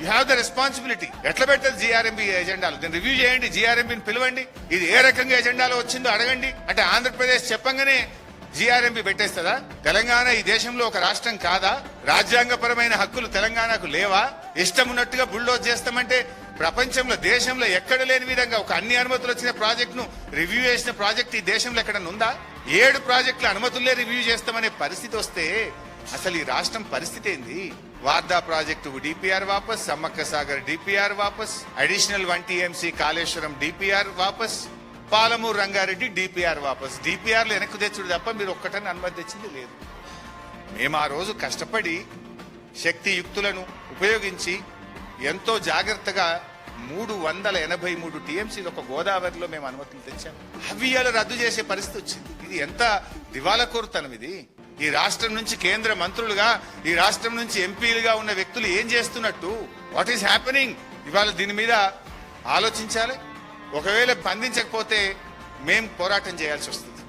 You have the responsibility. ఎట్లా పెట్టదు GRMB ఎజెండాలు? దీన్ని రివ్యూ చేయండి, జీఆర్ఎంబీని పిలవండి, ఇది ఏ రకంగా ఎజెండాలో వచ్చిందో అడగండి. అంటే ఆంధ్రప్రదేశ్ చెప్పంగానే జీఆర్ఎంబీ పెట్టేస్తుందా? తెలంగాణ ఈ దేశంలో ఒక రాష్ట్రం కాదా? రాజ్యాంగపరమైన హక్కులు తెలంగాణకు లేవా? ఇష్టం ఉన్నట్టుగా బుల్డోజ్ చేస్తామంటే ప్రపంచంలో దేశంలో ఎక్కడ లేని విధంగా ఒక అన్ని అనుమతులు వచ్చిన ప్రాజెక్ట్ ను రివ్యూ చేసిన ప్రాజెక్ట్ ఈ దేశంలో ఎక్కడన్నా ఉందా? 7 ప్రాజెక్టుల అనుమతులే రివ్యూ చేస్తామనే పరిస్థితి వస్తే అసలు ఈ రాష్ట్రం పరిస్థితి ఏంది? వార్దా ప్రాజెక్టు డిపిఆర్ వాపస్, సమ్మక్క సాగర్ డిపిఆర్ వాపస్, అడిషనల్ 1 TMC కాళేశ్వరం డిపిఆర్ వాపస్, పాలమూరు రంగారెడ్డి డిపిఆర్ వాపస్. డిపిఆర్లు వెనక్కు తెచ్చుడు తప్ప మీరు ఒక్కటని అనుమతి తెచ్చింది లేదు. మేము ఆ రోజు కష్టపడి శక్తి యుక్తులను ఉపయోగించి ఎంతో జాగ్రత్తగా 383 TMCలు ఒక గోదావరిలో మేము అనుమతులు తెచ్చాము. అవి రద్దు చేసే పరిస్థితి వచ్చింది. ఇది ఎంత దివాళాకోరుతనం ఇది! ఈ రాష్ట్రం నుంచి కేంద్ర మంత్రులుగా, ఈ రాష్ట్రం నుంచి ఎంపీలుగా ఉన్న వ్యక్తులు ఏం చేస్తున్నట్టు? What is happening? ఇవాళ దీని మీద ఆలోచించాలి. ఒకవేళ స్పందించకపోతే మేం పోరాటం చేయాల్సి వస్తుంది.